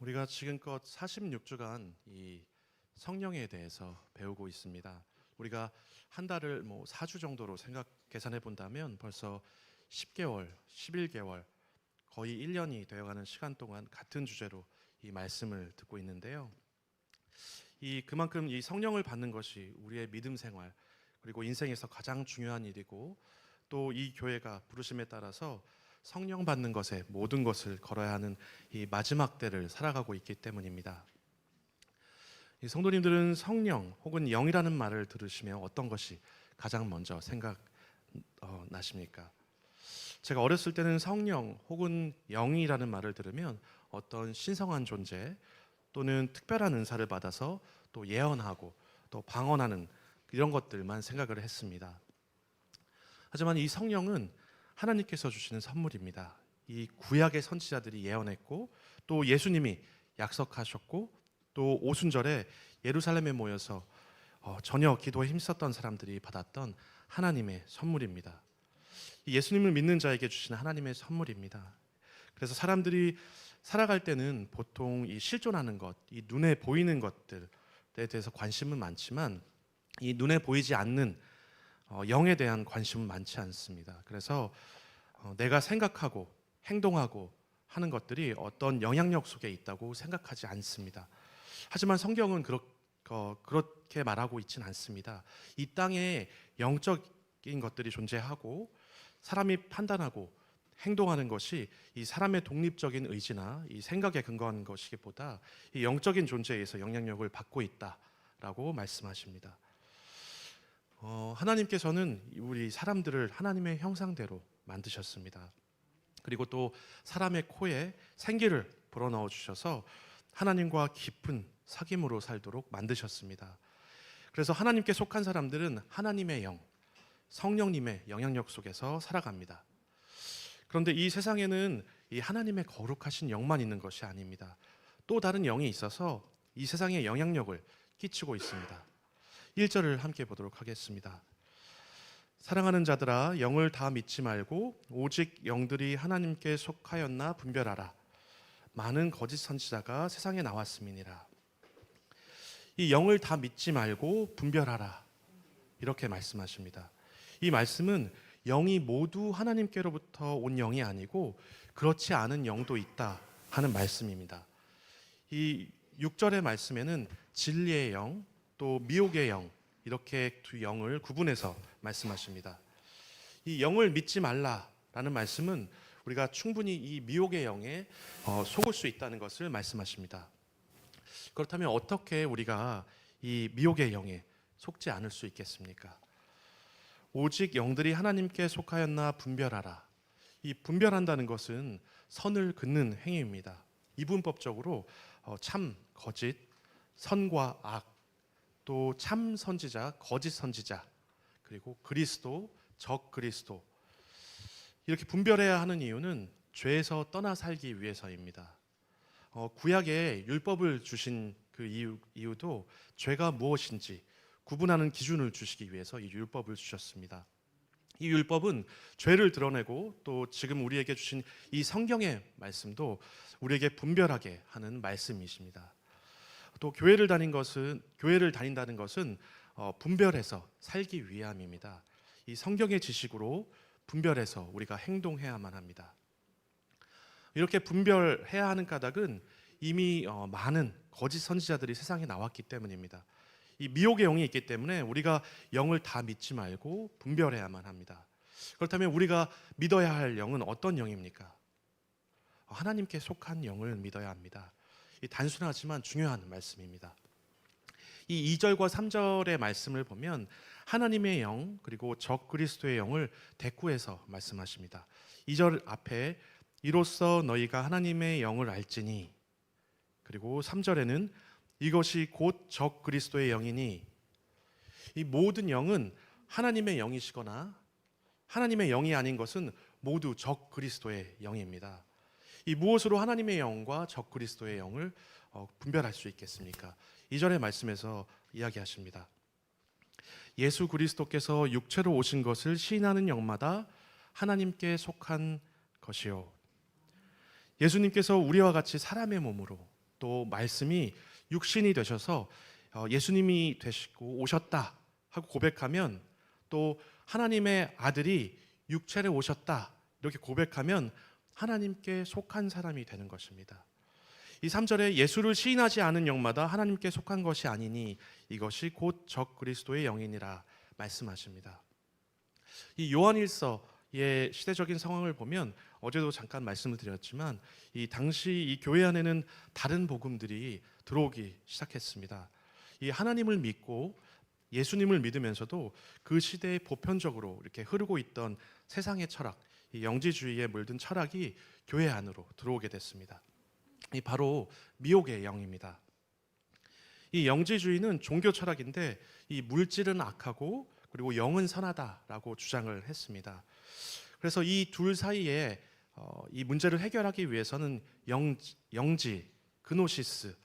우리가 지금껏 46주간 이 성령에 대해서 배우고 있습니다. 우리가 한 달을 4주 정도로 계산해 본다면 벌써 10개월, 11개월, 거의 1년이 되어가는 시간 동안 같은 주제로 이 말씀을 듣고 있는데요. 그만큼 이 성령을 받는 것이 우리의 믿음 생활 그리고 인생에서 가장 중요한 일이고, 또 이 교회가 부르심에 따라서 성령 받는 것에 모든 것을 걸어야 하는 이 마지막 때를 살아가고 있기 때문입니다. 이 성도님들은 성령 혹은 영이라는 말을 들으시면 어떤 것이 가장 먼저 생각나십니까? 제가 어렸을 때는 성령 혹은 영이라는 말을 들으면 어떤 신성한 존재 또는 특별한 은사를 받아서 또 예언하고 또 방언하는 이런 것들만 생각을 했습니다. 하지만 이 성령은 하나님께서 주시는 선물입니다. 이 구약의 선지자들이 예언했고, 또 예수님이 약속하셨고, 또 오순절에 예루살렘에 모여서 전혀 기도에 힘썼던 사람들이 받았던 하나님의 선물입니다. 예수님을 믿는 자에게 주시는 하나님의 선물입니다. 그래서 사람들이 살아갈 때는 보통 이 실존하는 것, 이 눈에 보이는 것들에 대해서 관심은 많지만 이 눈에 보이지 않는 영에 대한 관심은 많지 않습니다. 그래서 내가 생각하고 행동하고 하는 것들이 어떤 영향력 속에 있다고 생각하지 않습니다. 하지만 성경은 그렇게 말하고 있지는 않습니다. 이 땅에 영적인 것들이 존재하고 사람이 판단하고 행동하는 것이 이 사람의 독립적인 의지나 이 생각에 근거한 것이기보다 이 영적인 존재에서 영향력을 받고 있다라고 말씀하십니다. 하나님께서는 우리 사람들을 하나님의 형상대로 만드셨습니다. 그리고 또 사람의 코에 생기를 불어넣어 주셔서 하나님과 깊은 사귐으로 살도록 만드셨습니다. 그래서 하나님께 속한 사람들은 하나님의 영, 성령님의 영향력 속에서 살아갑니다. 그런데 이 세상에는 이 하나님의 거룩하신 영만 있는 것이 아닙니다. 또 다른 영이 있어서 이 세상에 영향력을 끼치고 있습니다. 1절을 함께 보도록 하겠습니다. 사랑하는 자들아, 영을 다 믿지 말고 오직 영들이 하나님께 속하였나 분별하라. 많은 거짓 선지자가 세상에 나왔음이니라. 이 영을 다 믿지 말고 분별하라, 이렇게 말씀하십니다. 이 말씀은 영이 모두 하나님께로부터 온 영이 아니고 그렇지 않은 영도 있다 하는 말씀입니다. 이 6절의 말씀에는 진리의 영, 또 미혹의 영, 이렇게 두 영을 구분해서 말씀하십니다. 이 영을 믿지 말라라는 말씀은 우리가 충분히 이 미혹의 영에 속을 수 있다는 것을 말씀하십니다. 그렇다면 어떻게 우리가 이 미혹의 영에 속지 않을 수 있겠습니까? 오직 영들이 하나님께 속하였나 분별하라. 이 분별한다는 것은 선을 긋는 행위입니다. 이분법적으로 참, 거짓, 선과 악, 또 참 선지자, 거짓 선지자, 그리고 그리스도, 적 그리스도, 이렇게 분별해야 하는 이유는 죄에서 떠나 살기 위해서입니다. 구약에 율법을 주신 그 이유도 죄가 무엇인지 구분하는 기준을 주시기 위해서 이 율법을 주셨습니다. 이 율법은 죄를 드러내고, 또 지금 우리에게 주신 이 성경의 말씀도 우리에게 분별하게 하는 말씀이십니다. 또 교회를 다닌다는 것은 분별해서 살기 위함입니다. 이 성경의 지식으로 분별해서 우리가 행동해야만 합니다. 이렇게 분별해야 하는 까닭은 이미 많은 거짓 선지자들이 세상에 나왔기 때문입니다. 이 미혹의 영이 있기 때문에 우리가 영을 다 믿지 말고 분별해야만 합니다. 그렇다면 우리가 믿어야 할 영은 어떤 영입니까? 하나님께 속한 영을 믿어야 합니다. 이 단순하지만 중요한 말씀입니다. 이 2절과 3절의 말씀을 보면 하나님의 영 그리고 적 그리스도의 영을 대꾸해서 말씀하십니다. 2절 앞에 이로써 너희가 하나님의 영을 알지니, 그리고 3절에는 이것이 곧 적 그리스도의 영이니, 이 모든 영은 하나님의 영이시거나 하나님의 영이 아닌 것은 모두 적 그리스도의 영입니다. 이 무엇으로 하나님의 영과 적 그리스도의 영을 분별할 수 있겠습니까? 2절의 말씀에서 이야기하십니다. 예수 그리스도께서 육체로 오신 것을 시인하는 영마다 하나님께 속한 것이요. 예수님께서 우리와 같이 사람의 몸으로 또 말씀이 육신이 되셔서 예수님이 되시고 오셨다 하고 고백하면, 또 하나님의 아들이 육체를 오셨다 이렇게 고백하면 하나님께 속한 사람이 되는 것입니다. 이 3절에 예수를 시인하지 않은 영마다 하나님께 속한 것이 아니니 이것이 곧 적 그리스도의 영이니라 말씀하십니다. 이 요한일서의 시대적인 상황을 보면, 어제도 잠깐 말씀을 드렸지만 이 당시 이 교회 안에는 다른 복음들이 들어오기 시작했습니다. 이 하나님을 믿고 예수님을 믿으면서도 그 시대에 보편적으로 이렇게 흐르고 있던 세상의 철학, 이 영지주의에 물든 철학이 교회 안으로 들어오게 됐습니다. 이 바로 미혹의 영입니다. 이 영지주의는 종교 철학인데 이 물질은 악하고 그리고 영은 선하다라고 주장을 했습니다. 그래서 이 둘 사이에 이 문제를 해결하기 위해서는 영지, 그노시스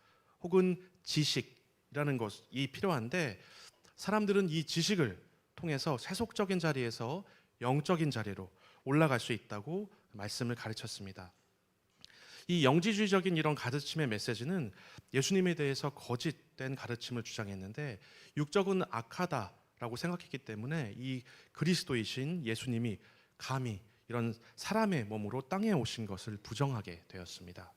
혹은 지식이라는 것이 필요한데, 사람들은 이 지식을 통해서 세속적인 자리에서 영적인 자리로 올라갈 수 있다고 말씀을 가르쳤습니다. 이 영지주의적인 이런 가르침의 메시지는 예수님에 대해서 거짓된 가르침을 주장했는데, 육적은 악하다라고 생각했기 때문에 이 그리스도이신 예수님이 감히 이런 사람의 몸으로 땅에 오신 것을 부정하게 되었습니다.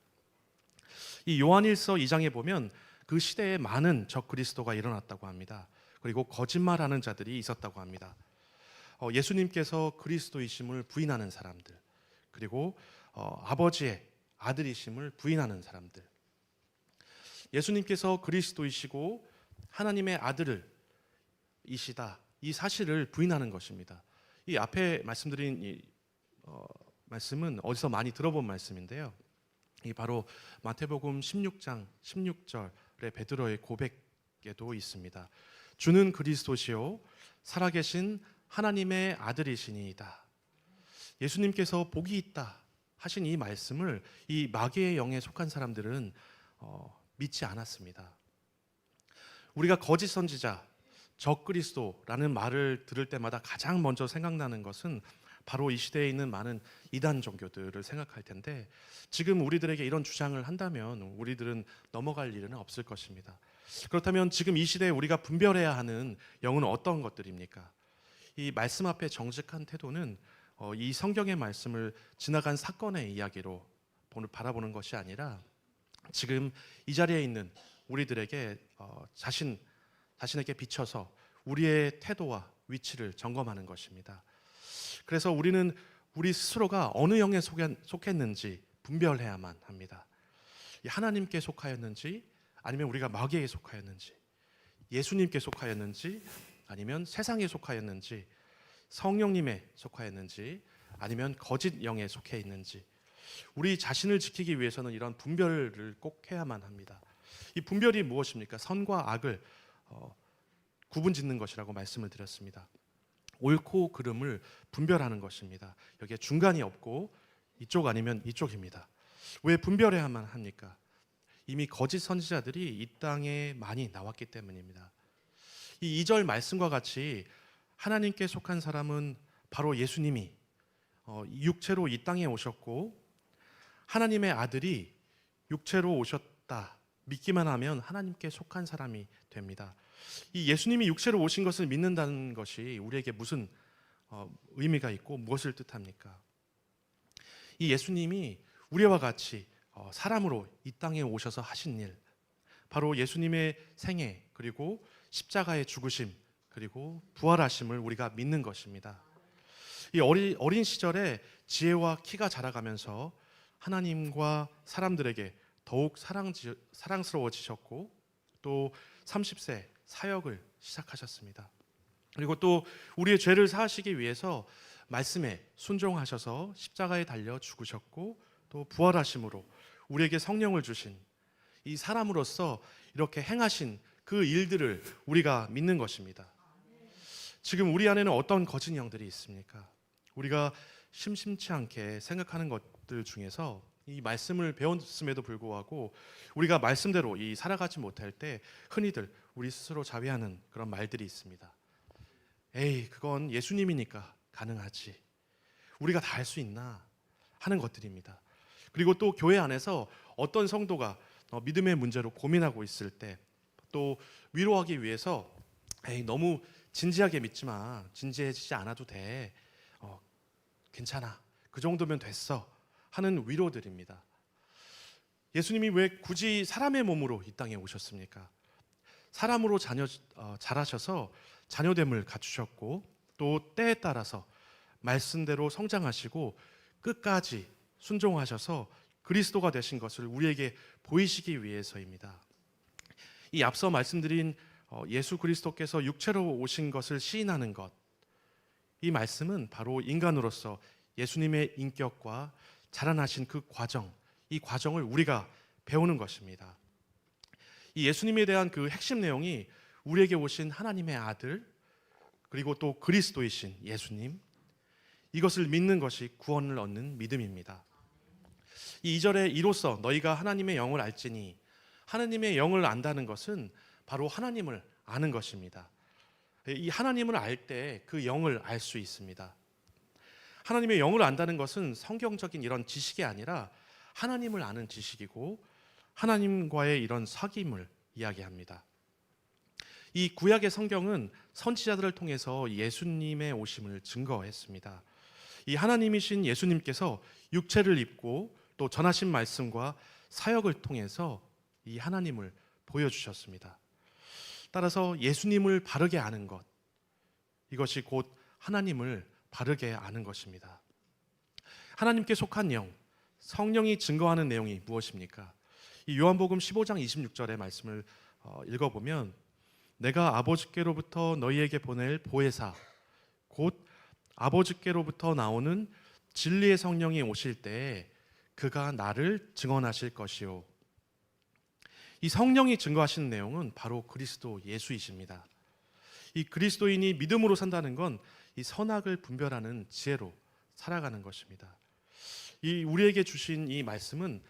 이 요한일서 2장에 보면 그 시대에 많은 적 그리스도가 일어났다고 합니다. 그리고 거짓말하는 자들이 있었다고 합니다. 예수님께서 그리스도이심을 부인하는 사람들, 그리고 아버지의 아들이심을 부인하는 사람들, 예수님께서 그리스도이시고 하나님의 아들이시다 이 사실을 부인하는 것입니다. 이 앞에 말씀드린 이 말씀은 어디서 많이 들어본 말씀인데요. 이 바로 마태복음 16장 16절의 베드로의 고백에도 있습니다. 주는 그리스도시요 살아계신 하나님의 아들이시니이다. 예수님께서 복이 있다 하신 이 말씀을 이 마귀의 영에 속한 사람들은 믿지 않았습니다. 우리가 거짓 선지자, 적그리스도라는 말을 들을 때마다 가장 먼저 생각나는 것은 바로 이 시대에 있는 많은 이단 종교들을 생각할 텐데, 지금 우리들에게 이런 주장을 한다면 우리들은 넘어갈 일은 없을 것입니다. 그렇다면 지금 이 시대에 우리가 분별해야 하는 영은 어떤 것들입니까? 이 말씀 앞에 정직한 태도는 이 성경의 말씀을 지나간 사건의 이야기로 바라보는 것이 아니라 지금 이 자리에 있는 우리들에게 자신에게 비춰서 우리의 태도와 위치를 점검하는 것입니다. 그래서 우리는 우리 스스로가 어느 영에 속했는지 분별해야만 합니다. 하나님께 속하였는지, 아니면 우리가 마귀에게 속하였는지, 예수님께 속하였는지, 아니면 세상에 속하였는지, 성령님에 속하였는지, 아니면 거짓 영에 속해 있는지, 우리 자신을 지키기 위해서는 이런 분별을 꼭 해야만 합니다. 이 분별이 무엇입니까? 선과 악을 구분짓는 것이라고 말씀을 드렸습니다. 옳고 그름을 분별하는 것입니다. 여기에 중간이 없고 이쪽 아니면 이쪽입니다. 왜 분별해야만 합니까? 이미 거짓 선지자들이 이 땅에 많이 나왔기 때문입니다. 이 2절 말씀과 같이 하나님께 속한 사람은 바로 예수님이 육체로 이 땅에 오셨고, 하나님의 아들이 육체로 오셨다 믿기만 하면 하나님께 속한 사람이 됩니다. 이 예수님이 육체로 오신 것을 믿는다는 것이 우리에게 무슨 의미가 있고 무엇을 뜻합니까? 이 예수님이 우리와 같이 사람으로 이 땅에 오셔서 하신 일, 바로 예수님의 생애, 그리고 십자가의 죽으심, 그리고 부활하심을 우리가 믿는 것입니다. 이 어린 시절에 지혜와 키가 자라가면서 하나님과 사람들에게 더욱 사랑스러워지셨고, 또 30세 사역을 시작하셨습니다. 그리고 또 우리의 죄를 사하시기 위해서 말씀에 순종하셔서 십자가에 달려 죽으셨고, 또 부활하심으로 우리에게 성령을 주신 이 사람으로서 이렇게 행하신 그 일들을 우리가 믿는 것입니다. 지금 우리 안에는 어떤 거짓 영들이 있습니까? 우리가 심심치 않게 생각하는 것들 중에서 이 말씀을 배웠음에도 불구하고 우리가 말씀대로 살아가지 못할 때 흔히들 우리 스스로 자위하는 그런 말들이 있습니다. 에이, 그건 예수님이니까 가능하지. 우리가 다 할 수 있나 하는 것들입니다. 그리고 또 교회 안에서 어떤 성도가 믿음의 문제로 고민하고 있을 때, 또 위로하기 위해서 에이, 너무 진지하게 믿지 마, 진지해지지 않아도 돼, 괜찮아, 그 정도면 됐어 하는 위로들입니다. 예수님이 왜 굳이 사람의 몸으로 이 땅에 오셨습니까? 사람으로 자라셔서 자녀됨을 갖추셨고, 또 때에 따라서 말씀대로 성장하시고 끝까지 순종하셔서 그리스도가 되신 것을 우리에게 보이시기 위해서입니다. 이 앞서 말씀드린 예수 그리스도께서 육체로 오신 것을 시인하는 것, 이 말씀은 바로 인간으로서 예수님의 인격과 자라나신 그 과정, 이 과정을 우리가 배우는 것입니다. 이 예수님에 대한 그 핵심 내용이 우리에게 오신 하나님의 아들, 그리고 또 그리스도이신 예수님, 이것을 믿는 것이 구원을 얻는 믿음입니다. 이 2절에 이로써 너희가 하나님의 영을 알지니, 하나님의 영을 안다는 것은 바로 하나님을 아는 것입니다. 이 하나님을 알 때 그 영을 알 수 있습니다. 하나님의 영을 안다는 것은 성경적인 이런 지식이 아니라 하나님을 아는 지식이고, 하나님과의 이런 사귐을 이야기합니다. 이 구약의 성경은 선지자들을 통해서 예수님의 오심을 증거했습니다. 이 하나님이신 예수님께서 육체를 입고 또 전하신 말씀과 사역을 통해서 이 하나님을 보여주셨습니다. 따라서 예수님을 바르게 아는 것, 이것이 곧 하나님을 바르게 아는 것입니다. 하나님께 속한 영, 성령이 증거하는 내용이 무엇입니까? 이 요한복음 15장 26절의 말씀을 읽어보면, 내가 아버지께로부터 너희에게 보낼 보혜사, 곧 아버지께로부터 나오는 진리의 성령이 오실 때에 그가 나를 증언하실 것이요. 이 성령이 증거하시는 내용은 바로 그리스도 예수이십니다. 이 그리스도인이 믿음으로 산다는 건 이 선악을 분별하는 지혜로 살아가는 것입니다. 이 우리에게 주신 이 말씀은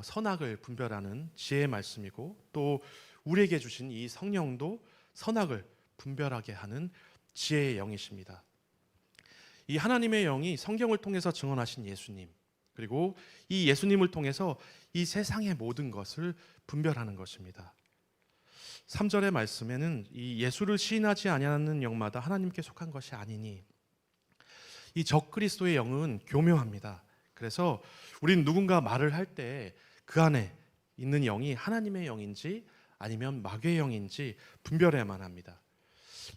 선악을 분별하는 지혜의 말씀이고, 또 우리에게 주신 이 성령도 선악을 분별하게 하는 지혜의 영이십니다. 이 하나님의 영이 성경을 통해서 증언하신 예수님, 그리고 이 예수님을 통해서 이 세상의 모든 것을 분별하는 것입니다. 3절의 말씀에는 이 예수를 시인하지 아니하는 영마다 하나님께 속한 것이 아니니, 이 적그리스도의 영은 교묘합니다. 그래서 우리는 누군가 말을 할 때 그 안에 있는 영이 하나님의 영인지 아니면 마귀의 영인지 분별해야만 합니다.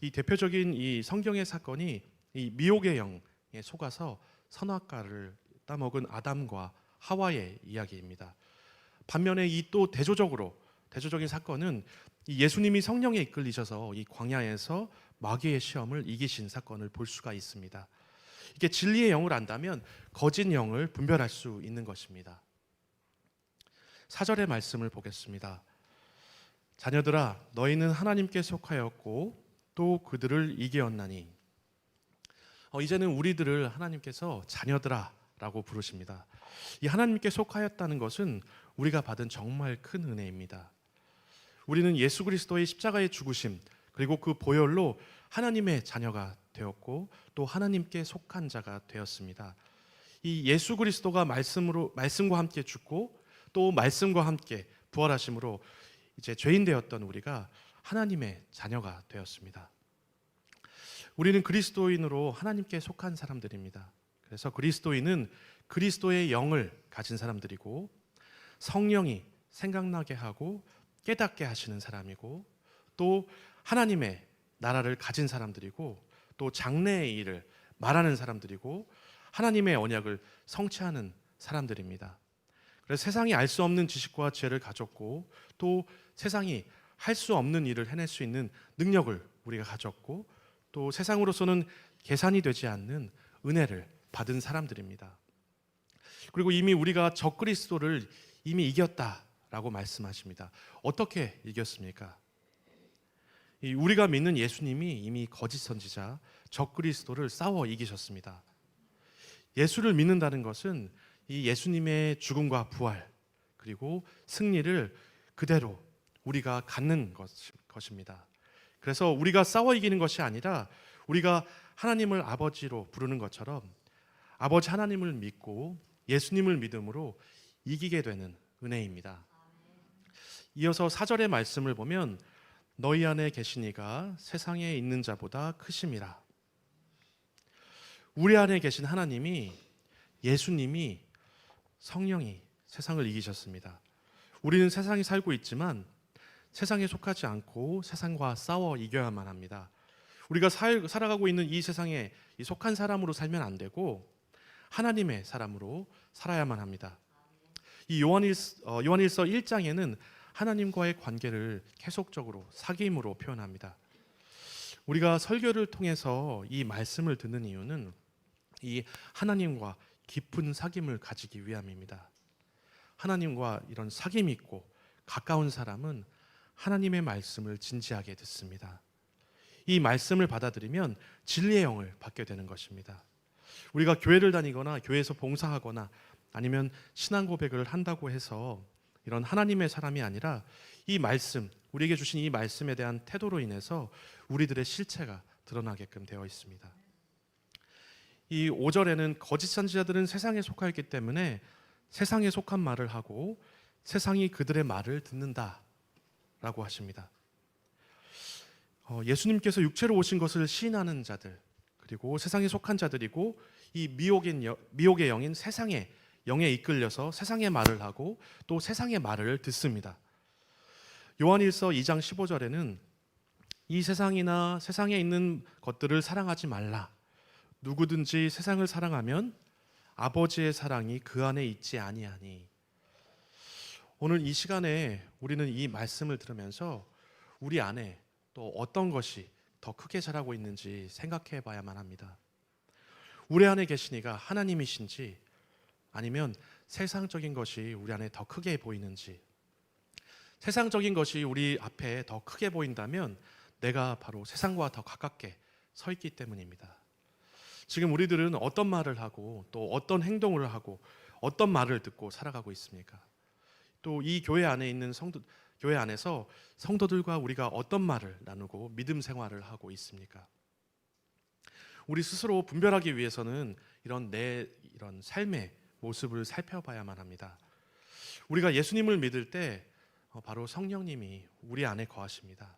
이 대표적인 이 성경의 사건이 이 미혹의 영에 속아서 선악과를 따먹은 아담과 하와의 이야기입니다. 반면에 이 또 대조적인 사건은 이 예수님이 성령에 이끌리셔서 이 광야에서 마귀의 시험을 이기신 사건을 볼 수가 있습니다. 이게 진리의 영을 안다면 거짓 영을 분별할 수 있는 것입니다. 4절의 말씀을 보겠습니다. 자녀들아, 너희는 하나님께 속하였고 또 그들을 이기었나니. 이제는 우리들을 하나님께서 자녀들아 라고 부르십니다. 이 하나님께 속하였다는 것은 우리가 받은 정말 큰 은혜입니다. 우리는 예수 그리스도의 십자가의 죽으심, 그리고 그 보혈로 하나님의 자녀가 되었고 또 하나님께 속한 자가 되었습니다. 이 예수 그리스도가 말씀과 함께 죽고 또 말씀과 함께 부활하심으로 이제 죄인 되었던 우리가 하나님의 자녀가 되었습니다. 우리는 그리스도인으로 하나님께 속한 사람들입니다. 그래서 그리스도인은 그리스도의 영을 가진 사람들이고, 성령이 생각나게 하고 깨닫게 하시는 사람이고, 또 하나님의 나라를 가진 사람들이고, 또 장래의 일을 말하는 사람들이고, 하나님의 언약을 성취하는 사람들입니다. 그래서 세상이 알 수 없는 지식과 지혜를 가졌고, 또 세상이 할 수 없는 일을 해낼 수 있는 능력을 우리가 가졌고, 또 세상으로서는 계산이 되지 않는 은혜를 받은 사람들입니다. 그리고 이미 우리가 적그리스도를 이미 이겼다라고 말씀하십니다. 어떻게 이겼습니까? 우리가 믿는 예수님이 이미 거짓 선지자 적그리스도를 싸워 이기셨습니다. 예수를 믿는다는 것은 이 예수님의 죽음과 부활, 그리고 승리를 그대로 우리가 갖는 것입니다. 그래서 우리가 싸워 이기는 것이 아니라 우리가 하나님을 아버지로 부르는 것처럼 아버지 하나님을 믿고 예수님을 믿음으로 이기게 되는 은혜입니다. 이어서 4절의 말씀을 보면 너희 안에 계시니가 세상에 있는 자보다 크심이라. 우리 안에 계신 하나님이, 예수님이, 성령이 세상을 이기셨습니다. 우리는 세상에 살고 있지만 세상에 속하지 않고 세상과 싸워 이겨야만 합니다. 우리가 살아가고 있는 이 세상에 속한 사람으로 살면 안 되고 하나님의 사람으로 살아야만 합니다. 이 요한일서 1장에는 하나님과의 관계를 계속적으로 사귐으로 표현합니다. 우리가 설교를 통해서 이 말씀을 듣는 이유는 이 하나님과 깊은 사귐을 가지기 위함입니다. 하나님과 이런 사귐이 있고 가까운 사람은 하나님의 말씀을 진지하게 듣습니다. 이 말씀을 받아들이면 진리의 영을 받게 되는 것입니다. 우리가 교회를 다니거나 교회에서 봉사하거나 아니면 신앙 고백을 한다고 해서 이런 하나님의 사람이 아니라 이 말씀, 우리에게 주신 이 말씀에 대한 태도로 인해서 우리들의 실체가 드러나게끔 되어 있습니다. 이 5절에는 거짓 선지자들은 세상에 속하였기 때문에 세상에 속한 말을 하고 세상이 그들의 말을 듣는다라고 하십니다. 예수님께서 육체로 오신 것을 시인하는 자들, 그리고 세상에 속한 자들이고 이 미혹의 영인 세상의 영에 이끌려서 세상의 말을 하고 또 세상의 말을 듣습니다. 요한일서 2장 15절에는 이 세상이나 세상에 있는 것들을 사랑하지 말라. 누구든지 세상을 사랑하면 아버지의 사랑이 그 안에 있지 아니하니. 오늘 이 시간에 우리는 이 말씀을 들으면서 우리 안에 또 어떤 것이 더 크게 자라고 있는지 생각해 봐야만 합니다. 우리 안에 계시니가 하나님이신지 아니면 세상적인 것이 우리 안에 더 크게 보이는지. 세상적인 것이 우리 앞에 더 크게 보인다면 내가 바로 세상과 더 가깝게 서 있기 때문입니다. 지금 우리들은 어떤 말을 하고 또 어떤 행동을 하고 어떤 말을 듣고 살아가고 있습니까? 또 이 교회 안에 있는 교회 안에서 성도들과 우리가 어떤 말을 나누고 믿음 생활을 하고 있습니까? 우리 스스로 분별하기 위해서는 이런 삶의 모습을 살펴봐야만 합니다. 우리가 예수님을 믿을 때 바로 성령님이 우리 안에 거하십니다.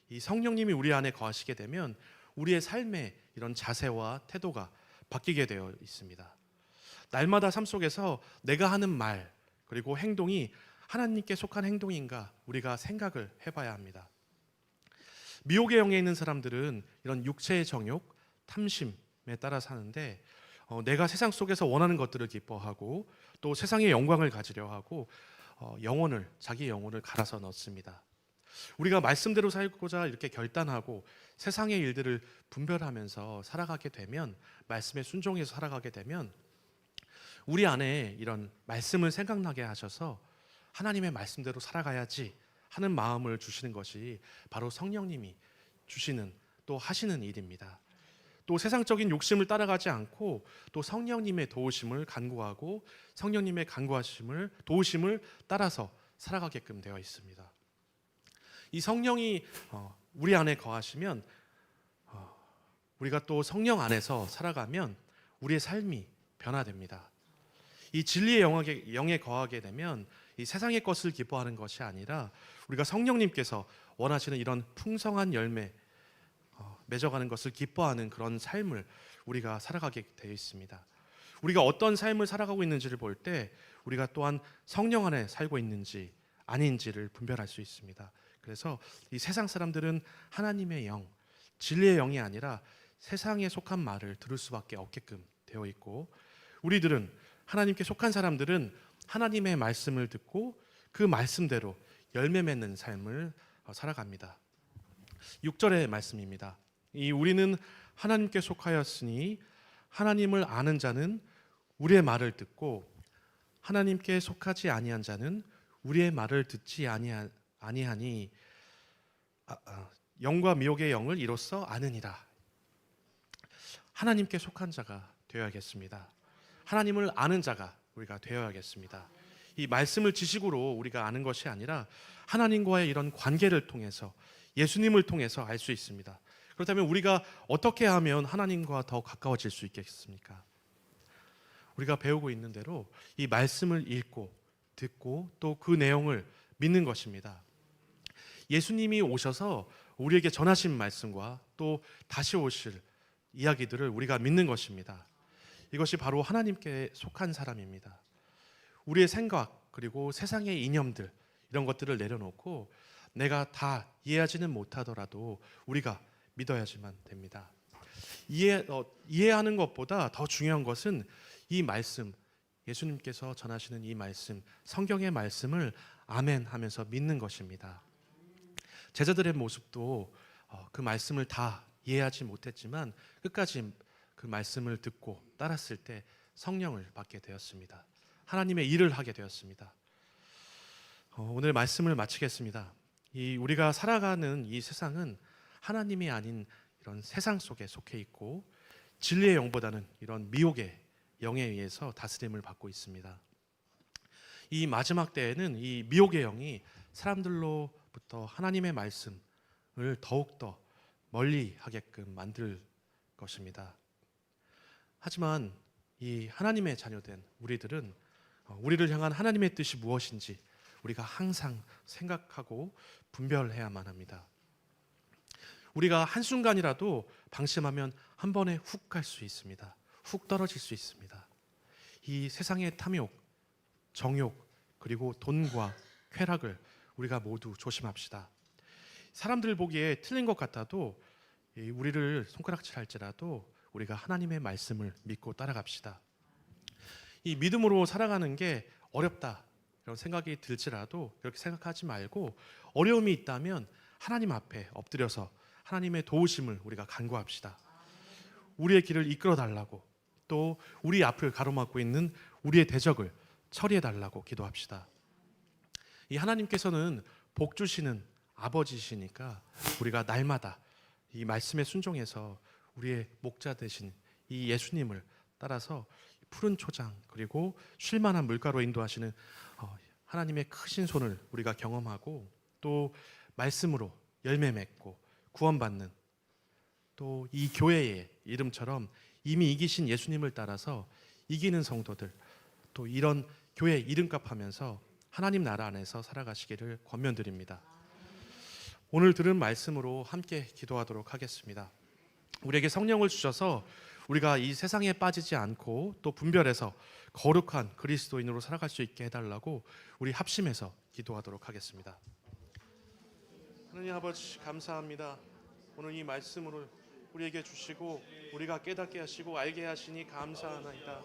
이 성령님이 우리 안에 거하시게 되면 우리의 삶의 이런 자세와 태도가 바뀌게 되어 있습니다. 날마다 삶 속에서 내가 하는 말 그리고 행동이 하나님께 속한 행동인가 우리가 생각을 해봐야 합니다. 미혹의 영에 있는 사람들은 이런 육체의 정욕, 탐심에 따라 사는데 내가 세상 속에서 원하는 것들을 기뻐하고 또 세상의 영광을 가지려 하고 자기 영혼을 갈아서 넣습니다. 우리가 말씀대로 살고자 이렇게 결단하고 세상의 일들을 분별하면서 살아가게 되면, 말씀에 순종해서 살아가게 되면 우리 안에 이런 말씀을 생각나게 하셔서 하나님의 말씀대로 살아가야지 하는 마음을 주시는 것이 바로 성령님이 주시는 또 하시는 일입니다. 또 세상적인 욕심을 따라가지 않고 또 성령님의 도우심을 간구하고 성령님의 도우심을 따라서 살아가게끔 되어 있습니다. 이 성령이 우리 안에 거하시면 우리가 또 성령 안에서 살아가면 우리의 삶이 변화됩니다. 이 진리의 영에 거하게 되면 이 세상의 것을 기뻐하는 것이 아니라 우리가 성령님께서 원하시는 이런 풍성한 열매 맺어가는 것을 기뻐하는 그런 삶을 우리가 살아가게 되어 있습니다. 우리가 어떤 삶을 살아가고 있는지를 볼 때 우리가 또한 성령 안에 살고 있는지 아닌지를 분별할 수 있습니다. 그래서 이 세상 사람들은 하나님의 영, 진리의 영이 아니라 세상에 속한 말을 들을 수밖에 없게끔 되어 있고, 우리들은 하나님께 속한 사람들은 하나님의 말씀을 듣고 그 말씀대로 열매 맺는 삶을 살아갑니다. 6절의 말씀입니다. 우리는 하나님께 속하였으니 하나님을 아는 자는 우리의 말을 듣고 하나님께 속하지 아니한 자는 우리의 말을 듣지 아니하니 영과 미혹의 영을 이로써 아느니라. 하나님께 속한 자가 되어야겠습니다. 하나님을 아는 자가 우리가 되어야겠습니다. 이 말씀을 지식으로 우리가 아는 것이 아니라 하나님과의 이런 관계를 통해서, 예수님을 통해서 알 수 있습니다. 그렇다면 우리가 어떻게 하면 하나님과 더 가까워질 수 있겠습니까? 우리가 배우고 있는 대로 이 말씀을 읽고 듣고 또 그 내용을 믿는 것입니다. 예수님이 오셔서 우리에게 전하신 말씀과 또 다시 오실 이야기들을 우리가 믿는 것입니다. 이것이 바로 하나님께 속한 사람입니다. 우리의 생각 그리고 세상의 이념들 이런 것들을 내려놓고 내가 다 이해하지는 못하더라도 우리가 믿어야지만 됩니다. 이해하는 것보다 더 중요한 것은 이 말씀, 예수님께서 전하시는 이 말씀, 성경의 말씀을 아멘 하면서 믿는 것입니다. 제자들의 모습도 그 말씀을 다 이해하지 못했지만 끝까지 그 말씀을 듣고 따랐을 때 성령을 받게 되었습니다. 하나님의 일을 하게 되었습니다. 오늘 말씀을 마치겠습니다. 우리가 살아가는 이 세상은 하나님이 아닌 이런 세상 속에 속해 있고 진리의 영보다는 이런 미혹의 영에 의해서 다스림을 받고 있습니다. 이 마지막 때에는 이 미혹의 영이 사람들로부터 하나님의 말씀을 더욱더 멀리 하게끔 만들 것입니다. 하지만 이 하나님의 자녀된 우리들은 우리를 향한 하나님의 뜻이 무엇인지 우리가 항상 생각하고 분별해야만 합니다. 우리가 한순간이라도 방심하면 한 번에 훅 갈 수 있습니다. 훅 떨어질 수 있습니다. 이 세상의 탐욕, 정욕, 그리고 돈과 쾌락을 우리가 모두 조심합시다. 사람들 보기에 틀린 것 같아도 우리를 손가락질할지라도 우리가 하나님의 말씀을 믿고 따라갑시다. 이 믿음으로 살아가는 게 어렵다 이런 생각이 들지라도 그렇게 생각하지 말고 어려움이 있다면 하나님 앞에 엎드려서 하나님의 도우심을 우리가 간구합시다. 우리의 길을 이끌어 달라고 또 우리 앞을 가로막고 있는 우리의 대적을 처리해 달라고 기도합시다. 이 하나님께서는 복 주시는 아버지시니까 우리가 날마다 이 말씀에 순종해서 우리의 목자 되신 이 예수님을 따라서 푸른 초장 그리고 쉴만한 물가로 인도하시는 하나님의 크신 손을 우리가 경험하고 또 말씀으로 열매 맺고 구원받는 또 이 교회의 이름처럼 이미 이기신 예수님을 따라서 이기는 성도들 또 이런 교회 이름값 하면서 하나님 나라 안에서 살아가시기를 권면드립니다. 오늘 들은 말씀으로 함께 기도하도록 하겠습니다. 우리에게 성령을 주셔서 우리가 이 세상에 빠지지 않고 또 분별해서 거룩한 그리스도인으로 살아갈 수 있게 해달라고 우리 합심해서 기도하도록 하겠습니다. 하나님 아버지 감사합니다. 오늘 이 말씀으로 우리에게 주시고 우리가 깨닫게 하시고 알게 하시니 감사하나이다.